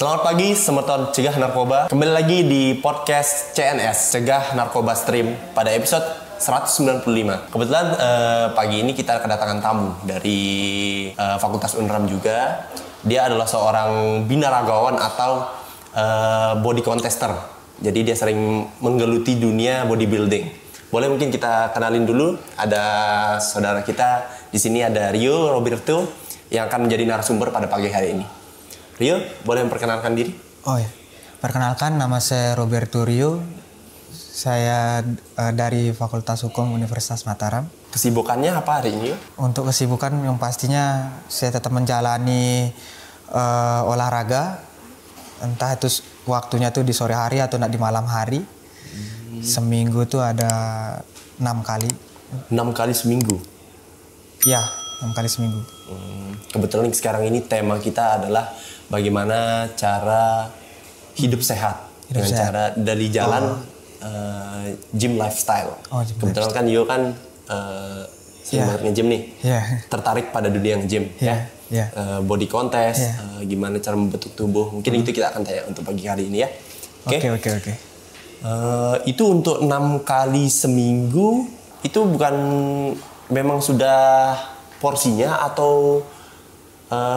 Selamat pagi, Semerton Cegah Narkoba. Kembali lagi di podcast CNS, Cegah Narkoba Stream, pada episode 195. Kebetulan pagi ini kita kedatangan tamu dari Fakultas Unram juga. Dia adalah seorang binaragawan atau body contester. Jadi dia sering menggeluti dunia bodybuilding. Boleh mungkin kita kenalin dulu. Ada saudara kita di sini, ada Rio Roberto yang akan menjadi narasumber pada pagi hari ini. Rio, boleh memperkenalkan diri? Oh ya, perkenalkan, nama saya Roberto Rio. Saya dari Fakultas Hukum Universitas Mataram. Kesibukannya apa hari ini? Untuk kesibukan yang pastinya saya tetap menjalani olahraga. Entah itu waktunya tuh di sore hari atau di malam hari. Seminggu tuh ada 6 kali. 6 kali seminggu? Ya, 6 kali seminggu. Kebetulan sekarang ini tema kita adalah bagaimana cara hidup sehat. Dengan cara dari jalan gym lifestyle. Kebetulan kan Yo kan sering banget nge-gym nih. Tertarik pada dunia nge-gym. Body contest, gimana cara membentuk tubuh. Mungkin itu kita akan tanya untuk pagi hari ini ya. Oke. Itu untuk 6 kali seminggu, itu bukan memang sudah porsinya atau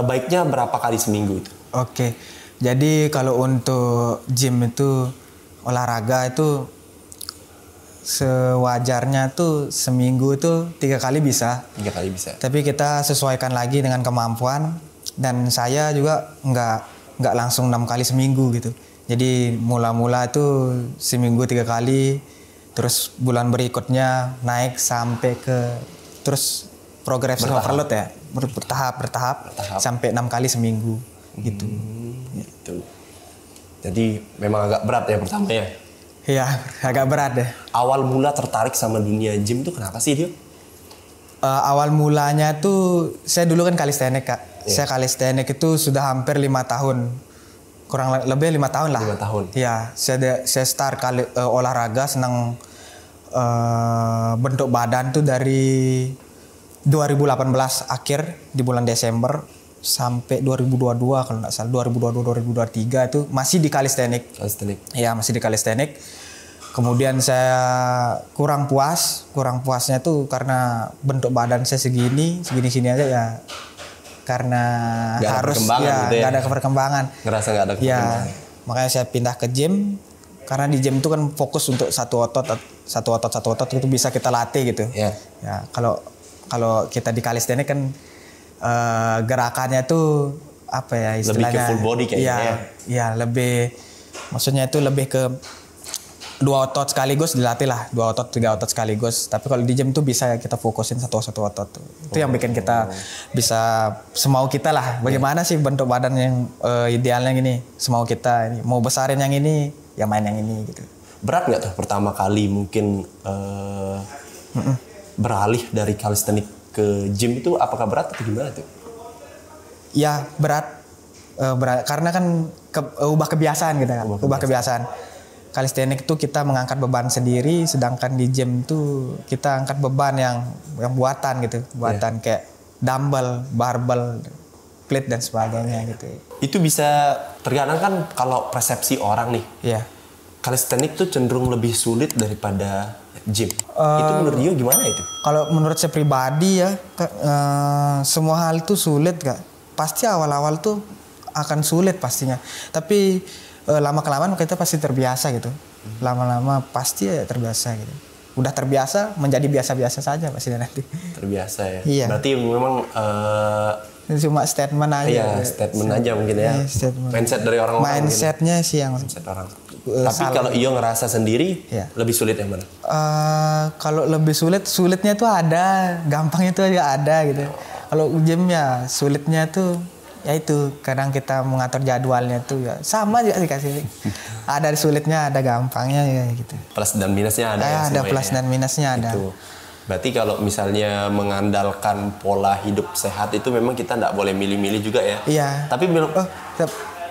baiknya berapa kali seminggu itu? Oke, jadi kalau untuk gym itu olahraga itu sewajarnya tuh seminggu itu 3 kali bisa. 3 kali bisa. Tapi kita sesuaikan lagi dengan kemampuan, dan saya juga nggak langsung 6 kali seminggu gitu. Jadi mula-mula itu seminggu 3 kali, terus bulan berikutnya naik sampai ke terus progressive overload ya, bertahap sampai 6 kali seminggu gitu. Gitu. Jadi memang agak berat ya pertama ya? Iya, agak berat deh. Awal mula tertarik sama dunia gym tuh kenapa sih dia? Awal mulanya tuh saya dulu kan kalistenik Kak. Saya kalistenik itu sudah hampir 5 tahun. Kurang lebih 5 tahun lah. 5 tahun? Iya, saya start olahraga, senang bentuk badan tuh dari 2018 akhir di bulan Desember sampai 2022 kalau nggak salah, 2022-2023 itu masih di kalistenik. Ya, masih di kalistenik. Kemudian saya kurang puasnya tuh karena bentuk badan saya segini aja ya, karena harus ya nggak ada perkembangan. Ngerasa nggak ada perkembangan. Ya, makanya saya pindah ke gym, karena di gym itu kan fokus untuk satu otot itu bisa kita latih gitu. Ya, kalau kita di kalistenik kan gerakannya tuh apa ya istilahnya? Lebih ke full body kayaknya. Ya, lebih, maksudnya itu lebih ke 2 otot sekaligus dilatih lah, 2 otot 3 otot sekaligus. Tapi kalau di gym tuh bisa kita fokusin satu otot tuh. Itu yang bikin kita bisa semau kita lah. Bagaimana sih bentuk badan yang idealnya gini? Semau kita ini. Mau besarin yang ini, ya main yang ini gitu. Berat nggak tuh pertama kali mungkin beralih dari calisthenics ke gym itu, apakah berat atau gimana tuh? Ya berat karena kan ubah kebiasaan gitu kan. Ubah kebiasaan. Kalistenik itu kita mengangkat beban sendiri, sedangkan di gym tuh kita angkat beban yang buatan gitu, kayak dumbbell, barbell, plate dan sebagainya gitu. Itu bisa terkadang kan kalau persepsi orang nih. Iya. Kalistenik tuh cenderung lebih sulit daripada gym. Itu menurut Rio gimana itu? Kalau menurut saya pribadi ya, semua hal itu sulit Kak. Pasti awal-awal tuh akan sulit pastinya. Tapi lama-kelamaan kita pasti terbiasa gitu. Lama-lama pasti ya terbiasa gitu. Udah terbiasa menjadi biasa-biasa saja pasti nanti. Terbiasa ya? Iya. Berarti memang cuma statement aja. Iya, statement aja mungkin ya. Mindset dari orang-orang. Mindsetnya sih yang mindset orang. Tapi kalau Iyo ngerasa sendiri, lebih sulit yang mana? Kalau lebih sulitnya tuh ada, gampangnya tuh ada gitu. Kalau gym ya sulitnya tuh ya itu, kadang kita mengatur jadwalnya tuh ya sama juga sih kasih. Ada sulitnya, ada gampangnya ya gitu. Plus dan minusnya ada. Ada plus dan minusnya ada. Itu. Berarti kalau misalnya mengandalkan pola hidup sehat itu memang kita nggak boleh milih-milih juga ya? Iya. Tapi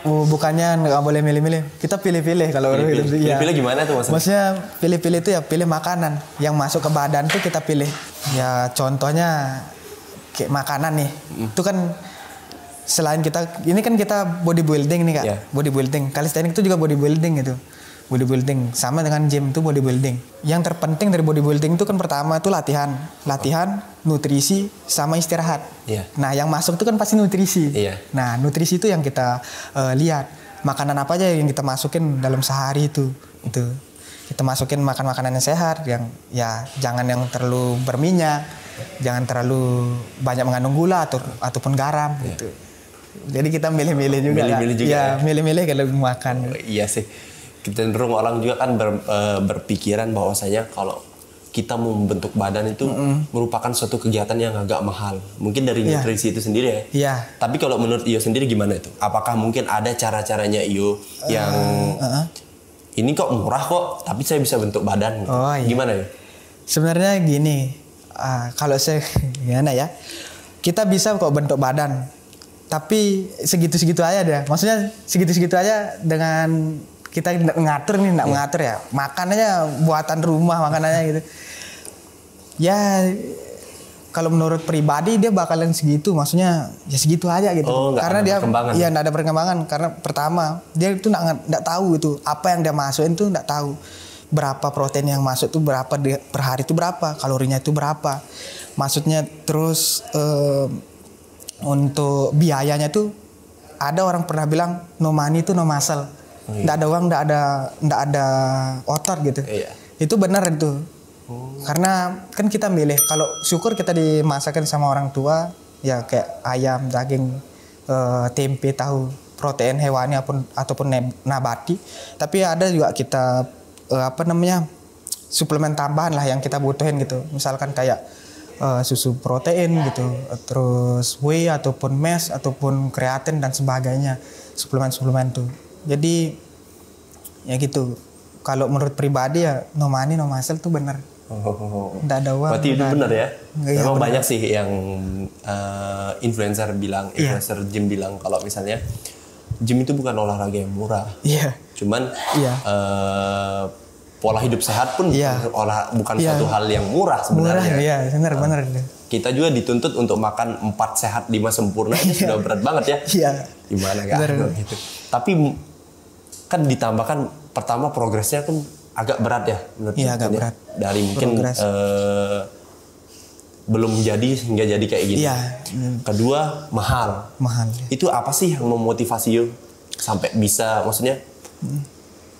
bukannya nggak boleh milih-milih, kita pilih-pilih kalau pilih-pilih gimana tuh maksudnya? Maksudnya pilih-pilih itu ya pilih makanan yang masuk ke badan tuh kita pilih. Ya contohnya kayak makanan nih, itu kan selain kita ini kan kita bodybuilding nih Kak. Bodybuilding. Calisthenics itu juga bodybuilding gitu. Bodybuilding sama dengan gym itu bodybuilding. Yang terpenting dari bodybuilding itu kan pertama itu latihan, nutrisi sama istirahat. Nah, yang masuk itu kan pasti nutrisi. Nah, nutrisi itu yang kita lihat. Makanan apa aja yang kita masukin dalam sehari itu. Kita masukin makanan yang sehat, yang ya jangan yang terlalu berminyak, jangan terlalu banyak mengandung gula ataupun garam gitu. Jadi kita milih-milih juga. Milih-milih kalau makan. Iya sih. Cenderung orang juga kan berpikiran bahwasanya kalau kita mau membentuk badan itu merupakan suatu kegiatan yang agak mahal. Mungkin dari nutrisi itu sendiri ya. Tapi kalau menurut Iyo sendiri gimana itu? Apakah mungkin ada cara-caranya Iyo yang ini kok murah kok, tapi saya bisa bentuk badan? Gimana ya? Sebenarnya gini, kalau saya gimana ya? Kita bisa kok bentuk badan. Tapi segitu-segitu aja deh. Maksudnya segitu-segitu aja dengan kita ngatur ya. Makanannya buatan rumah, makanannya gitu. Ya kalau menurut pribadi dia bakalan segitu, maksudnya ya segitu aja gitu. Karena dia enggak ada perkembangan karena pertama dia itu enggak tahu itu apa yang dia masukin itu enggak tahu. Berapa protein yang masuk tuh berapa per hari itu berapa, kalorinya itu berapa. Maksudnya terus untuk biayanya tuh ada orang pernah bilang no money itu no muscle. Nggak ada uang, nggak ada otot gitu. Itu benar itu. Karena kan kita milih. Kalau syukur kita dimasakin sama orang tua ya kayak ayam, daging, tempe, tahu, protein hewani ataupun nabati. Tapi ada juga kita suplemen tambahan lah yang kita butuhin gitu. Misalkan kayak susu protein gitu, terus whey ataupun mesh ataupun kreatin dan sebagainya, suplemen tuh. Jadi ya gitu. Kalau menurut pribadi ya no money no muscle tuh benar. Nggak ada uang. Berarti itu benar ya? Memang banyak sih yang influencer gym bilang kalau misalnya gym itu bukan olahraga yang murah. Cuman pola hidup sehat pun bukan suatu hal yang murah sebenarnya. Benar. Kita juga dituntut untuk makan 4 sehat 5 sempurna itu sudah berat banget ya. Gimana kan gitu. Tapi kan ditambahkan pertama progresnya kan agak berat ya menurut saya. Agak berat. Dari mungkin belum jadi hingga jadi kayak gini. Kedua mahal. Itu apa sih yang memotivasi you sampai bisa maksudnya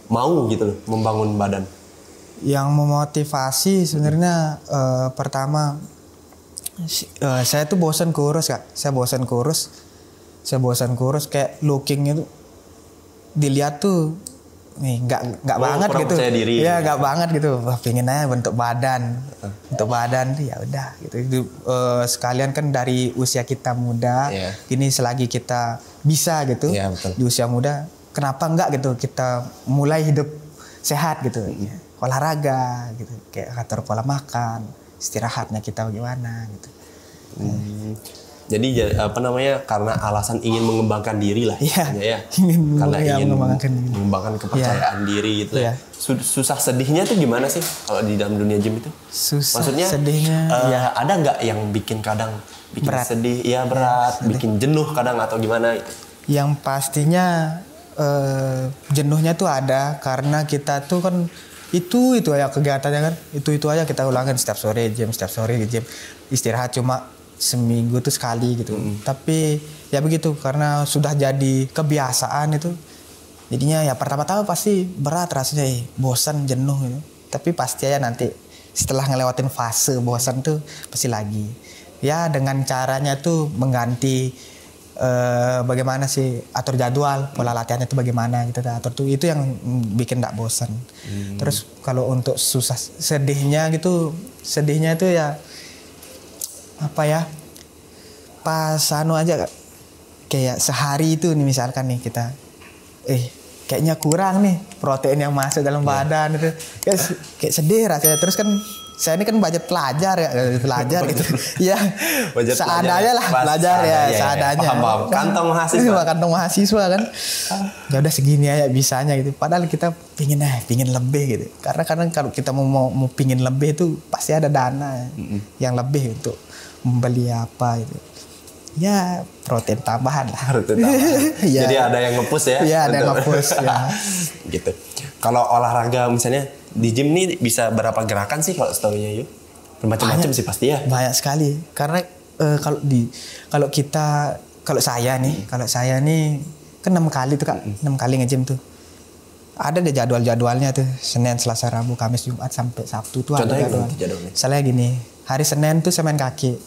mau gitu loh membangun badan? Yang memotivasi sebenarnya pertama saya tuh bosan kurus Kak. Saya bosan kurus kayak looking itu dilihat tuh nggak banget gitu. Nggak banget gitu. Wah, pengen aja bentuk badan. Bentuk badan tuh ya udah gitu. Sekalian kan dari usia kita muda, ini selagi kita bisa gitu. Di usia muda kenapa enggak gitu kita mulai hidup sehat gitu. Olahraga gitu, kayak atur pola makan, istirahatnya kita bagaimana gitu. Jadi karena alasan ingin mengembangkan diri lah karena ingin mengembangkan kepercayaan diri gitu ya. Susah sedihnya tuh gimana sih kalau di dalam dunia gym itu? Maksudnya sedihnya ada nggak yang bikin kadang berat. Sedih, berat, bikin jenuh kadang atau gimana gitu? Yang pastinya jenuhnya tuh ada karena kita tuh kan itu aja kegiatannya kan itu aja kita ulangin setiap sore gym istirahat cuma seminggu tuh sekali gitu. Tapi ya begitu karena sudah jadi kebiasaan itu jadinya ya pertama-tama pasti berat rasanya bosan jenuh gitu. Tapi pasti aja nanti setelah ngelewatin fase bosan tuh pasti lagi ya dengan caranya tuh mengganti bagaimana sih atur jadwal pola latihannya itu bagaimana gitu atur tuh itu yang bikin gak bosan. Terus kalau untuk sedihnya itu ya apa ya pas aja kayak sehari itu nih misalkan nih kita kayaknya kurang nih protein yang masuk dalam badan itu kayak sedih rasanya. Terus kan saya ini kan budget pelajar gitu ya seadanya lah belajar seadanya paham. Kantong mahasiswa kan ya udah segini aja bisanya gitu padahal kita pingin lebih gitu karena kadang kalau kita mau pingin lebih itu pasti ada dana yang lebih untuk membeli apa gitu. Ya protein tambahan lah. Protein tambahan. Ya. Jadi ada yang nge-push ya? Iya ada yang nge-push ya. Gitu. Kalau olahraga misalnya di gym nih bisa berapa gerakan sih kalau setahunya yuk? Macam-macam sih pasti ya. Banyak sekali. Karena kalau saya nih kan 6 kali tuh Kak, 6 kali nge-gym tuh. Ada deh jadwalnya tuh, Senin, Selasa, Rabu, Kamis, Jumat sampai Sabtu tuh ada jadwal. Misalnya gini, hari Senin tuh saya main kaki.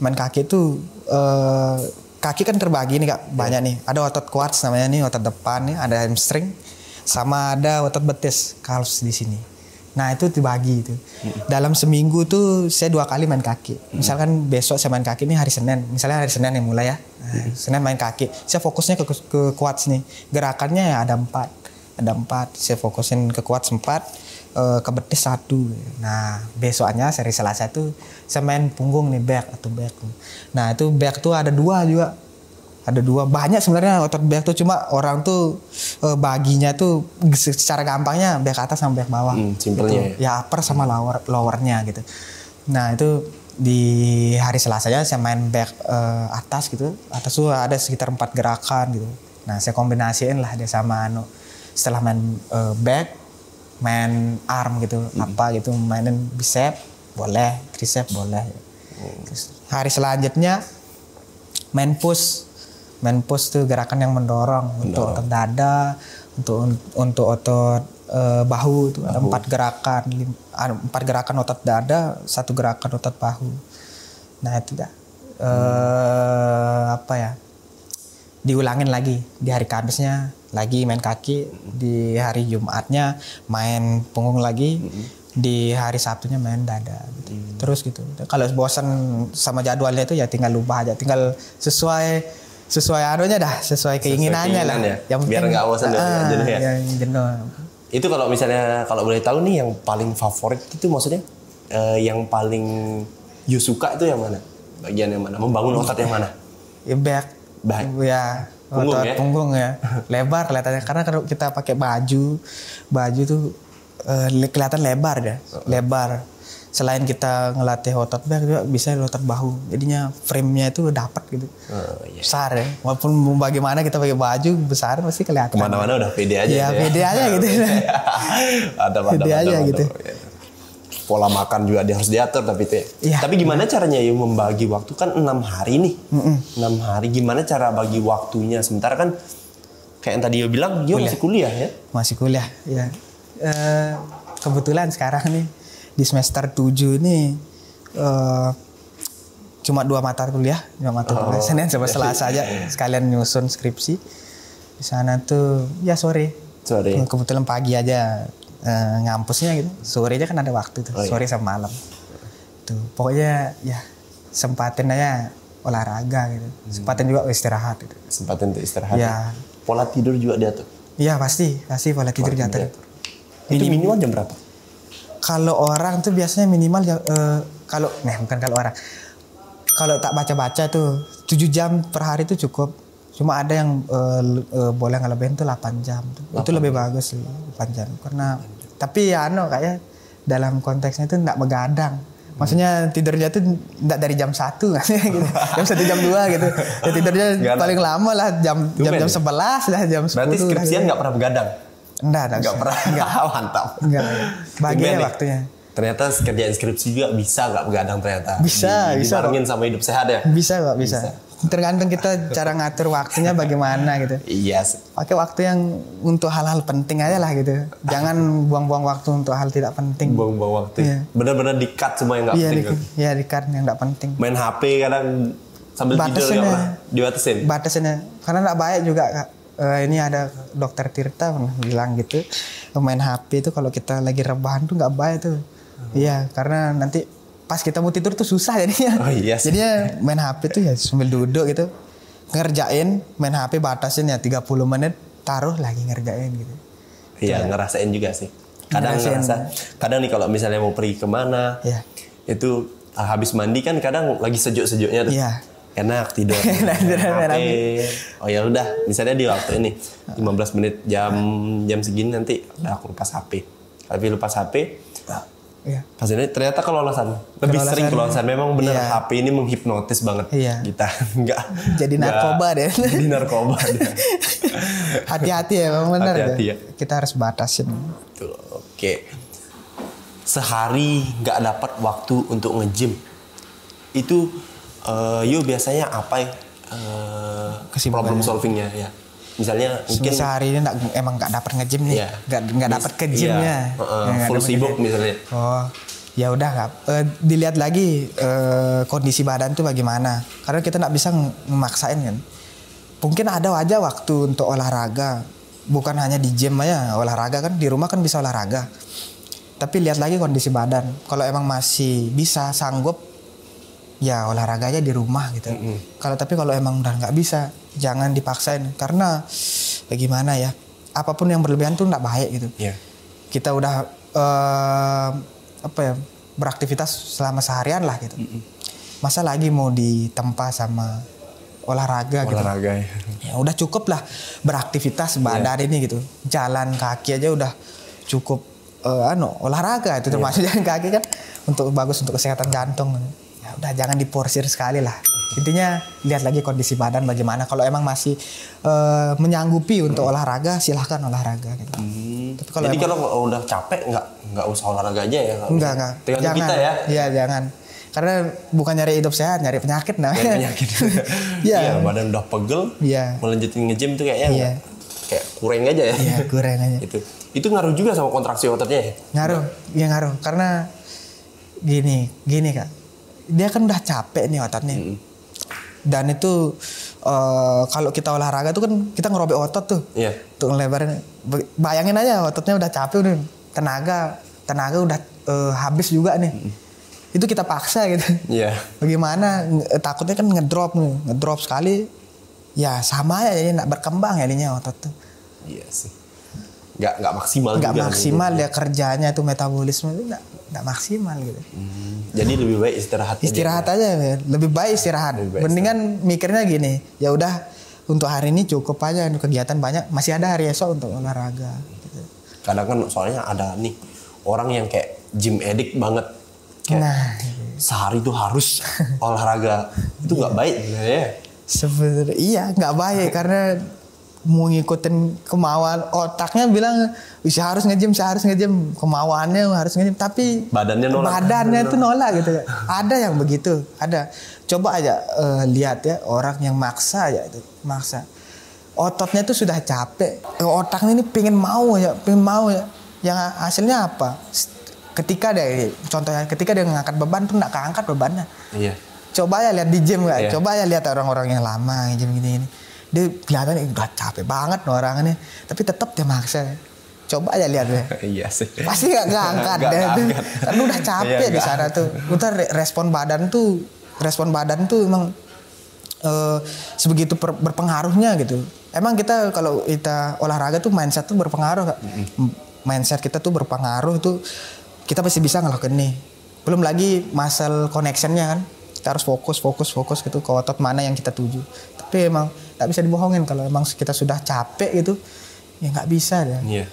Main kaki tuh kaki kan terbagi nih Kak, banyak nih. Ada otot quads namanya nih, otot depan nih, ada hamstring, sama ada otot betis, calves di sini. Nah itu dibagi itu. Dalam seminggu tuh saya 2 kali main kaki. Misalkan besok saya main kaki nih hari Senin. Misalnya hari Senin yang mulai ya. Senin main kaki. Saya fokusnya ke quads nih. Gerakannya ya ada 4. Saya fokusin ke quads 4. Ke betis 1. Nah besoknya seri Selasa tuh saya main punggung nih, back. Nah itu back tuh ada 2 juga. Ada 2, banyak sebenarnya otot back tuh, cuma orang tuh baginya tuh secara gampangnya back atas sama back bawah. Simpelnya gitu. Ya upper sama lowernya gitu. Nah itu di hari Selasanya saya main back atas gitu. Atas tuh ada sekitar 4 gerakan gitu. Nah saya kombinasiin lah dia sama setelah main back, main arm gitu, apa gitu, mainin bicep boleh, tricep boleh. Terus hari selanjutnya main push tuh gerakan yang mendorong. Untuk otot dada, untuk otot bahu itu ada 4 gerakan, 4 gerakan otot dada, 1 gerakan otot bahu. Nah itu dah diulangin lagi di hari Kamisnya lagi main kaki, di hari Jumatnya main punggung lagi, di hari Sabtunya main dada gitu. Terus gitu. Kalau bosan sama jadwalnya itu ya tinggal ubah aja, tinggal sesuai anunya dah, sesuai keinginannya lah. Ya. Yang biar nggak bosan jenuh ya. Yang jenuh. Itu kalau misalnya kalau boleh tahu nih yang paling favorit itu maksudnya yang paling you suka itu yang mana? Bagian yang mana? Membangun otot yang mana? Ya back. Ya otot punggung ya. Lebar kelihatannya karena kalau kita pakai baju tuh kelihatan lebar ya. Lebar. Selain kita ngelatih otot back juga bisa otot bahu. Jadinya frame-nya itu dapat gitu. Besar ya. Walaupun bagaimana kita pakai baju besar pasti kelihatan. Kemana-mana udah pede aja. Ya pede aja gitu. Ada gitu. Pola makan juga harus diatur tapi itu ya. Tapi gimana caranya ya membagi waktu kan 6 hari nih. 6 hari gimana cara bagi waktunya? Sementara kan kayak yang tadi bilang dia masih kuliah ya. Masih kuliah ya. Kebetulan sekarang nih di semester 7 ini cuma 2 mata kuliah, Senin sampai Selasa aja sekalian nyusun skripsi. Di sana tuh ya sore. Kebetulan pagi aja ngampusnya gitu. Sore aja kan ada waktu tuh, sore sama malam. Tuh pokoknya ya sempatin aja olahraga gitu. Sempatin juga istirahat gitu. Sempatin untuk istirahat. Ya. Pola tidur juga diatur. Iya pasti pola tidur diatur. Itu minimal jam berapa? Kalau orang tuh biasanya minimal kalau tak baca-baca tuh 7 jam per hari tuh cukup. Cuma ada yang boleh ngelebihin tuh 8 jam. Itu lebih bagus sih 8 jam. Karena tapi ya kayak dalam konteksnya itu enggak begadang. Maksudnya tidurnya tuh enggak dari jam 1 gitu. Jam 1 jam 2 gitu. Ya tidurnya paling lama lah jam 11 lah, jam 10. Berarti skripsian enggak pernah begadang? Enggak pernah. Mantap. Enggak. Bagian waktunya. Ternyata kerjaan skripsi juga bisa nggak begadang ternyata. Bisa. Dibarengin sama hidup sehat ya. Bisa. Tergantung kita cara ngatur waktunya bagaimana gitu. Iya. Pakai waktu yang untuk hal-hal penting aja lah gitu. Jangan buang-buang waktu untuk hal tidak penting. Buang-buang waktu. Iya. Benar-benar di-cut semua yang nggak penting. Iya di-cut yang nggak penting. Main HP kadang sambil tidur nggak pernah dibatasin. Batasinnya. Karena nggak baik juga Kak. Ini ada dokter Tirta bilang gitu, main HP itu kalau kita lagi rebahan tuh nggak baik tuh. Iya, karena nanti pas kita mau tidur tuh susah jadinya. Jadinya main HP tuh ya sambil duduk gitu, ngerjain, main HP batasin ya 30 menit, taruh lagi ngerjain gitu. Iya, ngerasain juga sih. Kadang nih kalau misalnya mau pergi kemana, itu habis mandi kan kadang lagi sejuk-sejuknya tuh. Iya. Enak tidur. Oh ya udah, misalnya di waktu ini 15 menit jam segini nanti udah aku lepas HP. Tapi lepas HP Iya. Hasilnya ternyata kelolosan. Lebih sering kelolosan. Memang benar iya. HP ini menghipnotis banget kita. Enggak. Jadi narkoba deh. Jadi narkoba deh. Hati-hati ya, memang benar ya. Kita harus batasin. Tuh, oke. Sehari nggak dapat waktu untuk nge-gym. Itu Yo biasanya apa ya? Problem solvingnya ya. Misalnya mungkin sehari ini emang nggak dapat nge-gym nih, nggak dapat ke gymnya, full sibuk misalnya. Oh, ya udah dilihat lagi kondisi badan tuh bagaimana. Karena kita nggak bisa memaksain kan. Mungkin ada aja waktu untuk olahraga, bukan hanya di gym aja olahraga kan, di rumah kan bisa olahraga. Tapi lihat lagi kondisi badan. Kalau emang masih bisa sanggup, ya olahraga aja di rumah gitu. Kalau emang udah nggak bisa, jangan dipaksain karena bagaimana ya, apapun yang berlebihan tuh nggak baik gitu. Kita udah beraktivitas selama seharian lah gitu. Masa lagi mau ditempa sama olahraga gitu. Ya udah cukup lah beraktivitas badan ini gitu. Jalan kaki aja udah cukup olahraga itu termasuk jalan kaki kan untuk bagus untuk kesehatan jantung. Ya udah jangan diporsir sekali lah. Intinya lihat lagi kondisi badan bagaimana. Kalau emang masih menyanggupi untuk olahraga, silahkan olahraga gitu. Tapi jadi kalau udah capek nggak usah olahraga aja ya? Enggak. Jangan kita ya? Iya jangan. Karena bukan nyari hidup sehat, nyari penyakit namanya. Penyakit. Iya, badan udah pegel. Iya. Melanjutin nge-gym tuh kayaknya kayak kurang aja ya. Iya kurang aja. Itu ngaruh juga sama kontraksi ototnya ya? Ngaruh. Karena gini Kak. Dia kan udah capek nih ototnya. Dan itu kalau kita olahraga tuh kan kita ngerobek otot tuh. Untuk ngelebarin. Bayangin aja ototnya udah capek udah. Tenaga udah habis juga nih. Itu kita paksa gitu. Bagaimana takutnya kan ngedrop sekali. Ya sama ya jadi nggak berkembang jadinya otot tuh. Iya sih. Nggak maksimal. Nggak maksimal ya kerjanya tuh metabolisme itu nggak maksimal gitu. Jadi lebih baik istirahat aja. Lebih baik istirahat. Mendingan mikirnya gini, ya udah untuk hari ini cukup aja kegiatan banyak, masih ada hari esok untuk olahraga. Gitu. Kadang kan soalnya ada nih orang yang kayak gym addict banget. Kayak sehari tuh harus olahraga. Itu nggak baik ya. Sebenarnya iya nggak baik karena mau ngikutin kemauan otaknya bilang harus nge-gym, kemauannya harus nge-gym, tapi badannya tuh nolak gitu. Ada yang begitu, ada. Coba aja lihat ya orang yang maksa ototnya tuh sudah capek, otaknya ini pengen mau ya, yang hasilnya apa? Ketika dia ngangkat beban tuh nggak keangkat bebannya. Coba ya lihat di gym nggak, coba ya lihat orang-orang yang lama gym gini. Dia kelihatan udah capek banget orangnya, tapi tetap dia maksa. Coba aja lihat deh. Iya sih. Pasti nggak angkat deh. Karena udah capek di sana tuh. Udah respon badan tuh emang sebegitu berpengaruhnya gitu. Emang kita kalau kita olahraga tuh mindset tuh berpengaruh. Mindset kita tuh berpengaruh tuh kita pasti bisa ngelakuin nih. Belum lagi muscle connectionnya kan. Kita harus fokus gitu ke otot mana yang kita tuju. Tapi emang nggak bisa dibohongin kalau emang kita sudah capek gitu ya nggak bisa ya.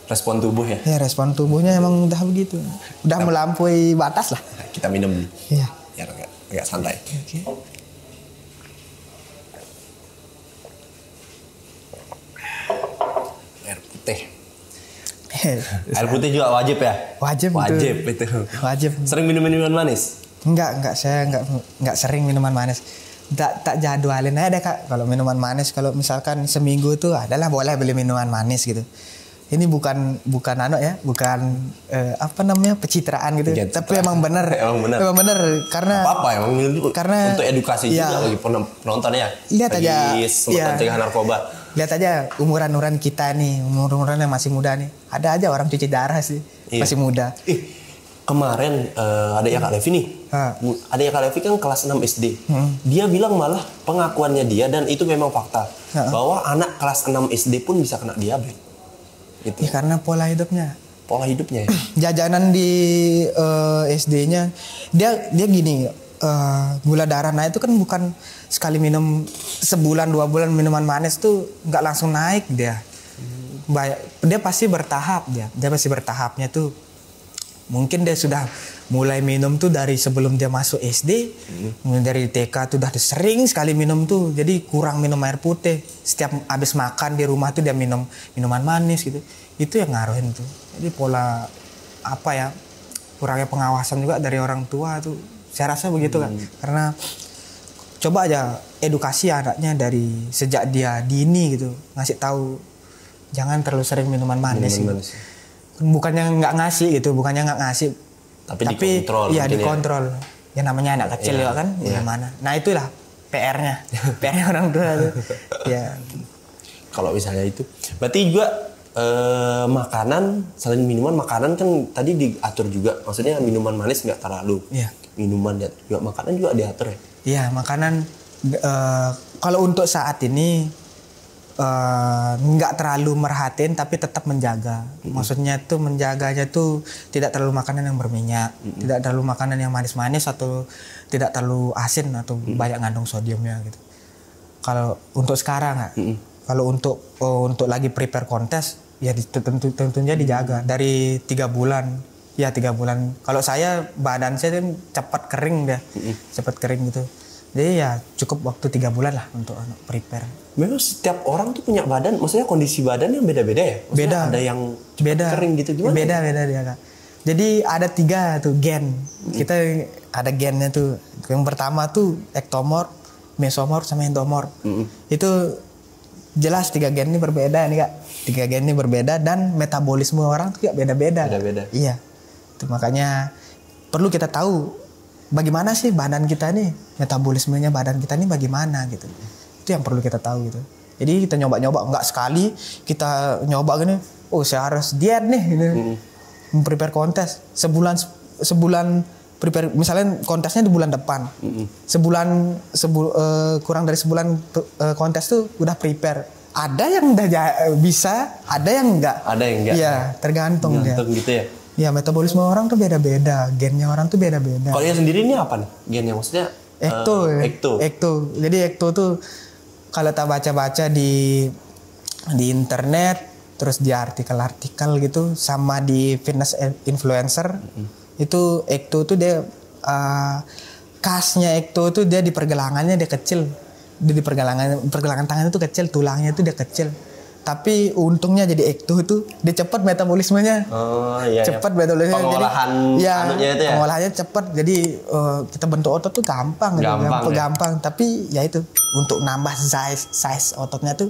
Respon tubuh ya. Ya respon tubuhnya emang udah begitu. Udah melampaui batas lah. Kita minum dulu. Iya. Biar agak santai. Okay. Air putih. Air putih juga wajib ya? Wajib itu. Wajib. Sering minum minuman manis? Enggak, saya enggak sering minuman manis. Tak jadwalin aja deh Kak. Kalau minuman manis, kalau misalkan seminggu tuh adalah boleh beli minuman manis gitu. Ini bukan pencitraan gitu. Tapi emang bener karena untuk edukasi juga bagi penonton ya. Lihat aja mencegah narkoba. Lihat aja umuran kita nih, umuran yang masih muda nih. Ada aja orang cuci darah sih, masih muda. Kemarin adiknya Kak Levi nih. Adiknya Kak Levi kan kelas 6 SD. Dia bilang malah pengakuannya dia dan itu memang fakta. Bahwa anak kelas 6 SD pun bisa kena diabetes. Gitu. Ya, karena pola hidupnya ya. Jajanan di SD-nya dia gini, gula darah naik itu kan bukan sekali minum sebulan 2 bulan minuman manis tuh nggak langsung naik dia. Dia pasti bertahap dia pasti bertahapnya tuh Mungkin dia sudah mulai minum tuh dari sebelum dia masuk SD, dari TK tuh udah sering sekali minum tuh, jadi kurang minum air putih. Setiap habis makan di rumah tuh dia minum minuman manis gitu. Itu yang ngaruhin tuh. Jadi pola apa ya, kurangnya pengawasan juga dari orang tua tuh. Saya rasa begitu kan. Karena coba aja edukasi anaknya dari sejak dia dini gitu, ngasih tahu jangan terlalu sering minuman manis. Bukannya nggak ngasih gitu, tapi dikontrol. Iya, dikontrol. Ya namanya anak kecil ya kan, gimana. Nah itulah PR-nya orang tua tuh. Ya. Kalau misalnya itu, berarti juga makanan, selain minuman, makanan kan tadi diatur juga. Maksudnya minuman manis nggak terlalu. Iya. Minuman juga, makanan juga diatur ya. Iya, makanan kalau untuk saat ini nggak terlalu merhatiin tapi tetap menjaga. Maksudnya tuh menjaganya tuh tidak terlalu makanan yang berminyak, tidak terlalu makanan yang manis-manis atau tidak terlalu asin atau banyak ngandung sodiumnya gitu. Kalau untuk sekarang kalau untuk lagi prepare kontes ya tentunya dijaga dari 3 bulan. Ya 3 bulan. Kalau saya badan saya kan cepat kering cepat kering gitu. Jadi ya cukup waktu 3 bulan lah untuk prepare. Memang setiap orang tuh punya badan, maksudnya kondisi badan yang beda-beda ya? Maksudnya beda. Ada yang kering gitu gimana? Beda dia Kak. Jadi ada 3 tuh gen. Kita ada gennya tuh. Yang pertama tuh ektomorf, mesomorf sama endomorf. Itu jelas 3 gen ini berbeda nih Kak. 3 gen ini berbeda dan metabolisme orang tuh beda-beda. Iya. Itu makanya perlu kita tahu bagaimana sih badan kita nih, metabolismenya badan kita nih bagaimana gitu. Itu yang perlu kita tahu gitu. Jadi kita nyoba-nyoba, enggak sekali kita nyoba gini, oh saya harus diet nih gitu. Prepare kontes sebulan prepare, misalnya kontesnya di bulan depan. Kurang dari sebulan kontes tuh udah prepare. Ada yang udah bisa, ada yang enggak. Iya, tergantung dia. Gitu ya. Ya metabolisme orang tuh beda-beda, gennya orang tuh beda-beda. Kalau yang sendiri ini apa nih gennya? Maksudnya Ekto. Jadi ekto tuh kalau kita baca-baca di internet, terus di artikel-artikel gitu, sama di fitness influencer, itu ekto tuh dia khasnya ekto tuh dia di pergelangannya dia kecil, dia di pergelangan tangan itu kecil, tulangnya itu dia kecil. Tapi untungnya jadi ekto itu dia cepat metabolismenya. Cepat metabolismenya. Pengolahan anunya itu ya. Pengolahannya cepat. Jadi kita bentuk otot tuh gampang. Gampang. Tapi ya itu untuk nambah size ototnya tuh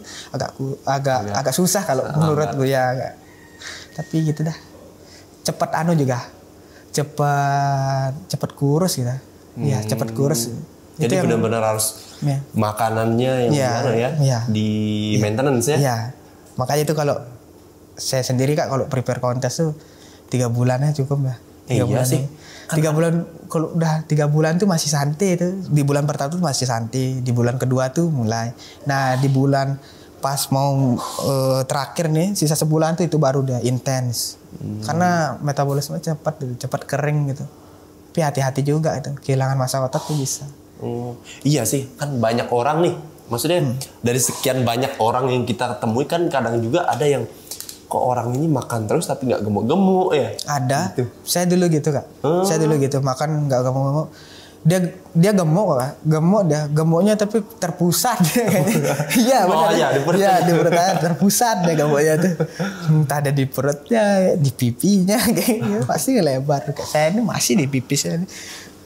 agak susah kalau menurut gue ya. Tapi gitu dah. Cepat juga. Cepat kurus gitu. Ya, cepat kurus. Jadi benar-benar harus makanannya yang di maintenance ya. Iya. Makanya itu kalau saya sendiri Kak kalau prepare kontes tuh 3 bulannya cukup ya. 3 bulan sih. 3 bulan kalau udah 3 bulan tuh masih santai itu. Di bulan pertama tuh masih santai, di bulan kedua tuh mulai. Nah, di bulan pas mau terakhir nih sisa sebulan tuh itu baru udah intens. Karena metabolisme cepat kering gitu. Tapi hati-hati juga itu. Kehilangan massa otot tuh bisa. Iya sih, kan banyak orang nih. Maksudnya dari sekian banyak orang yang kita temui kan kadang juga ada yang kok orang ini makan terus tapi nggak gemuk-gemuk ya. Ada. Gitu. Saya dulu gitu Kak. Saya dulu gitu makan nggak gemuk-gemuk. Dia gemuk Kak. Gemuknya tapi terpusat. Iya benar. Iya di perutnya terpusat deh gemuknya tuh. Entah ada di perutnya, di pipinya kayaknya pasti lebar. Saya ini masih di pipi saya.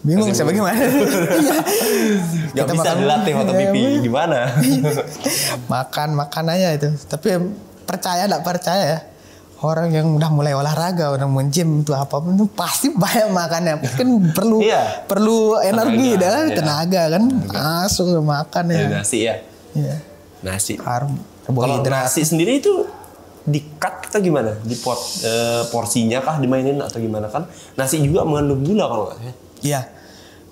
Bingung saya bagaimana. Gak bisa dilatih otot pipi gimana. makan aja itu. Tapi percaya ya, orang yang udah mulai olahraga, udah gym itu apapun itu pasti banyak makannya. Kan perlu energi dan tenaga kan. Masuk makan ya. Nasi ya. Iya. Nasi. Kalau nasi sendiri itu di-cut atau gimana? Di porsinya kah dimainin atau gimana kan? Nasi juga mengandung gula kalau nggak ya? Iya.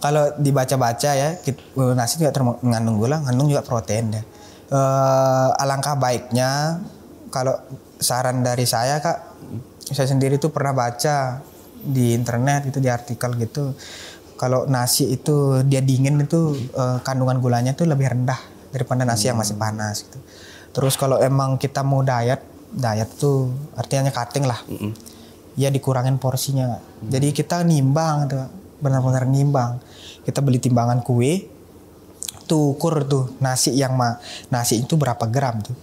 Kalau dibaca-baca ya, nasi juga mengandung gula, mengandung juga protein ya. Alangkah baiknya kalau saran dari saya Kak, saya sendiri tuh pernah baca di internet gitu, di artikel gitu. Kalau nasi itu dia dingin itu kandungan gulanya tuh lebih rendah daripada nasi yang masih panas gitu. Terus kalau emang kita mau diet tuh artinya cutting lah. ya dikurangin porsinya. Jadi kita nimbang tuh, benar-benar nimbang. Kita beli timbangan kue, tuh ukur tuh nasi nasi itu berapa gram tuh.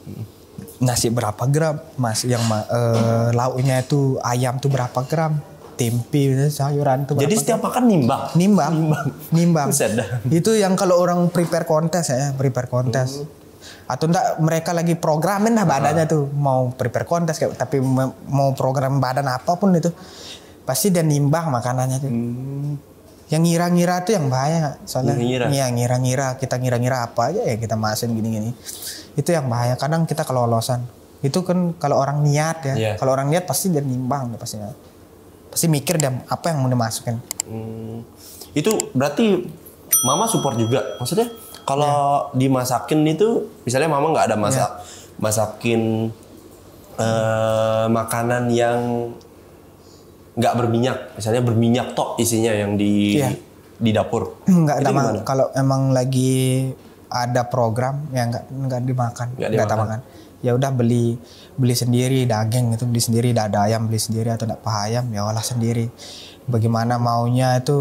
Nasi berapa gram, lauknya itu ayam tuh berapa gram, tempe, sayuran tuh berapa. Jadi setiap makan nimbang. Itu yang kalau orang prepare kontes ya, atau enggak mereka lagi programin lah badannya tuh mau prepare kontes kayak, tapi mau program badan apapun itu pasti dia nimbang makanannya tuh. Yang ngira-ngira tuh yang bahaya, soalnya ngira-ngira kita ngira-ngira apa aja ya kita masukin gini-gini, itu yang bahaya. Kadang kita kelolosan itu kan kalau orang niat ya, kalau orang niat pasti dia nimbang, pasti mikir dia apa yang mau dimasukin. Itu berarti mama support juga, maksudnya kalau dimasakin itu misalnya mama nggak ada masakin makanan yang nggak berminyak, misalnya berminyak tok isinya yang di dapur. Nggak, kalau emang lagi ada program ya nggak dimakan, nggak makan. Ya udah beli sendiri daging itu, beli sendiri dada ayam, beli sendiri atau paha ayam ya olah sendiri. Bagaimana maunya itu,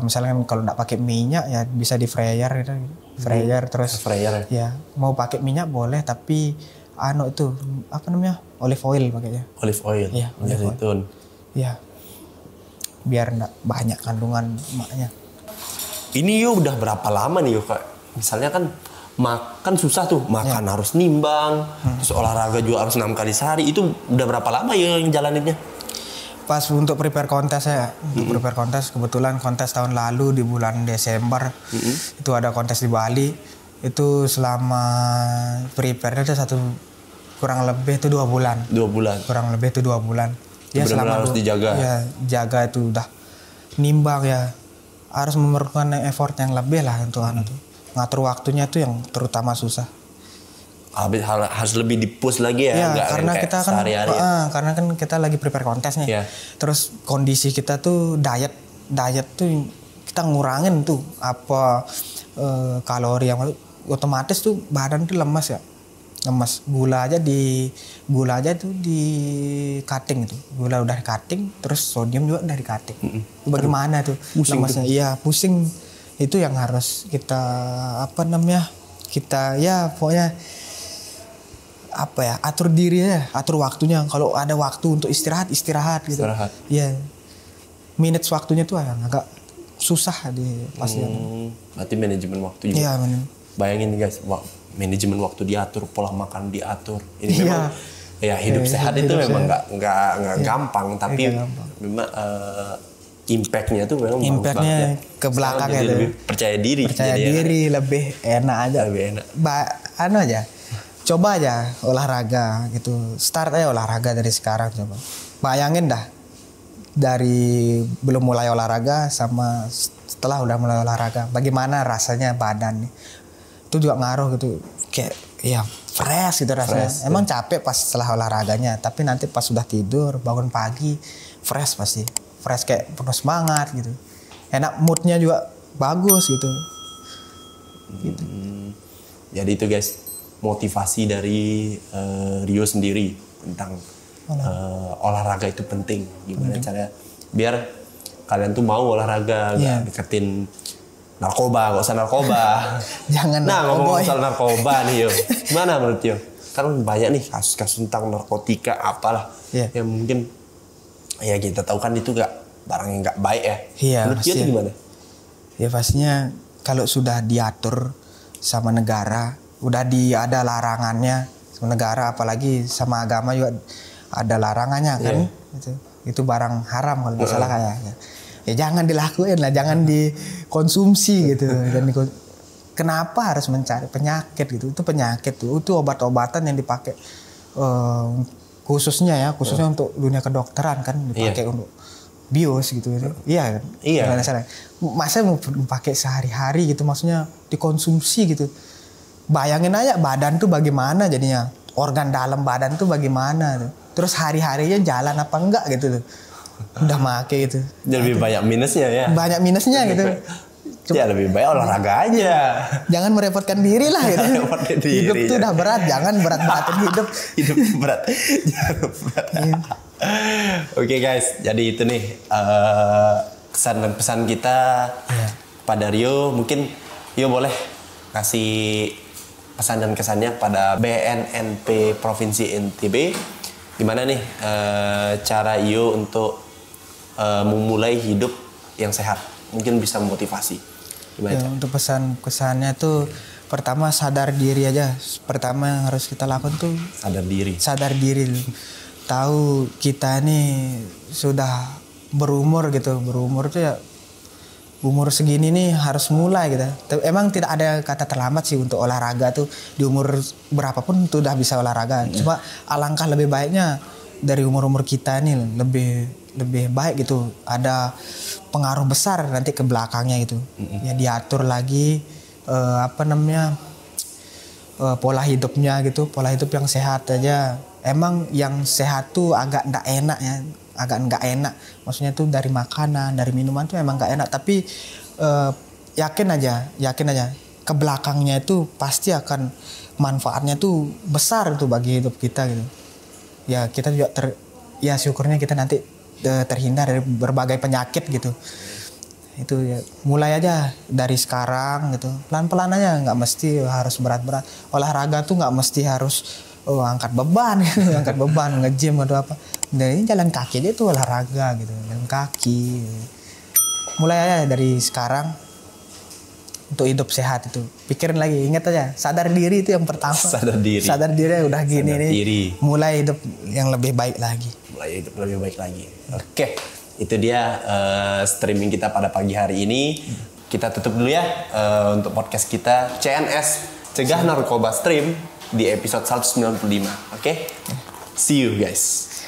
misalnya kalau nggak pakai minyak ya bisa di fryer gitu. Fryer ya. Mau pakai minyak boleh, tapi itu apa namanya, olive oil pakainya. Olive oil. Iya, olive zaitun. Iya. Biar enggak banyak kandungan emaknya. Ini udah berapa lama nih Kak? Misalnya kan makan susah tuh, makan harus nimbang, terus olahraga juga harus 6 kali sehari. Itu udah berapa lama ya yang jalaninnya? Pas untuk prepare kontes ya, untuk prepare kontes, kebetulan kontes tahun lalu di bulan Desember itu ada kontes di Bali. Itu selama prepare itu kurang lebih itu 2 bulan. 2 bulan. Kurang lebih itu 2 bulan. Ya selama harus dijaga. Ya, jaga itu udah nimbang ya. Harus memerlukan effort yang lebih lah untuk tuh. Ngatur waktunya tuh yang terutama susah. Harus lebih di-push lagi ya, karena kita kan karena kan kita lagi prepare kontes nih. Terus kondisi kita tuh diet tuh kita ngurangin tuh kalori yang otomatis tuh badan tuh lemas. Gula aja tuh di cutting itu. Gula udah di cutting, terus sodium juga udah di cutting. Bagaimana tuh lemasnya? Iya, pusing. Itu yang harus kita kita ya pokoknya atur diri ya, atur waktunya. Kalau ada waktu untuk istirahat gitu. Iya. Minutes waktunya tuh agak susah di pasien. Berarti manajemen waktu juga. Iya, bayangin guys, manajemen waktu diatur, pola makan diatur. Ini memang hidup sehat itu memang nggak gampang, tapi memang impactnya tuh memang impactnya ke belakang ya. Lebih percaya diri, lebih enak aja. Aja. Coba aja olahraga gitu. Start aja olahraga dari sekarang coba. Bayangin dah dari belum mulai olahraga sama setelah udah mulai olahraga, bagaimana rasanya badan nih. Itu juga ngaruh gitu, kayak fresh gitu rasanya. Emang capek pas setelah olahraganya, tapi nanti pas sudah tidur bangun pagi fresh, pasti fresh, kayak penuh semangat gitu. Enak, moodnya juga bagus gitu. Jadi itu guys, motivasi dari Rio sendiri tentang olahraga itu penting. Gimana caranya biar kalian tuh mau olahraga, gak deketin narkoba, gak usah narkoba. Jangan ngomong soal narkoba nih yo, gimana menurut yo? Kan banyak nih kasus-kasus tentang narkotika apalah, yang mungkin ya kita tahu kan itu barang yang gak baik ya. Menurut yo itu gimana? Ya pastinya kalau sudah diatur sama negara, udah ada larangannya sama negara, apalagi sama agama juga ada larangannya kan. Itu barang haram kalau nggak salah kayaknya. Ya jangan dilakuin lah, jangan dikonsumsi gitu. Kenapa harus mencari penyakit gitu? Itu penyakit tuh, itu obat-obatan yang dipakai khususnya untuk dunia kedokteran kan, dipakai untuk bios gitu. Iya kan? Iya. Masa mau pakai sehari-hari gitu, maksudnya dikonsumsi gitu. Bayangin aja badan tuh bagaimana jadinya, organ dalam badan tuh bagaimana tuh. Terus hari-harinya jalan apa enggak gitu tuh. Udah make gitu. Lebih banyak minusnya ya. Banyak minusnya gitu. Ya lebih baik olahraga aja. Jangan merepotkan diri lah gitu. Hidup tuh udah berat, jangan berat-beratin hidup. Hidup berat. Jangan berat. Oke guys, jadi itu nih kesan dan pesan kita pada Rio. Mungkin Rio boleh kasih pesan dan kesannya pada BNNP Provinsi NTB. Gimana nih cara Rio untuk memulai hidup yang sehat? Mungkin bisa memotivasi. Gimana? Untuk pesan kesannya tuh pertama sadar diri aja. Pertama yang harus kita lakukan tuh sadar diri. Sadar diri. Tahu kita nih sudah berumur gitu. Berumur tuh ya umur segini nih harus mulai gitu. Emang tidak ada kata terlambat sih untuk olahraga tuh. Di umur berapapun tuh udah bisa olahraga. Cuma alangkah lebih baiknya dari umur-umur kita nih lebih baik gitu. Ada pengaruh besar nanti ke belakangnya gitu. Ya diatur lagi pola hidupnya gitu. Pola hidup yang sehat aja. Emang yang sehat tuh agak nggak enak ya. Agak nggak enak. Maksudnya tuh dari makanan, dari minuman tuh emang nggak enak. Tapi yakin aja. Ke belakangnya itu pasti akan manfaatnya tuh besar tuh bagi hidup kita gitu. Ya kita juga syukurnya kita nanti terhindar dari berbagai penyakit gitu. Itu ya mulai aja dari sekarang gitu. Pelan-pelan aja, nggak mesti harus berat-berat. Olahraga tuh nggak mesti harus angkat beban gitu, angkat beban, nge-gym atau apa. Dari jalan kaki aja tuh olahraga gitu, jalan kaki. Mulai aja dari sekarang untuk hidup sehat itu. Pikirin lagi, ingat aja, sadar diri itu yang pertama. Sadar diri udah gini nih. Mulai hidup yang lebih baik lagi. Oke, itu dia streaming kita pada pagi hari ini. Kita tutup dulu ya untuk podcast kita CNS Cegah Narkoba Stream di episode 195. Oke? See you guys.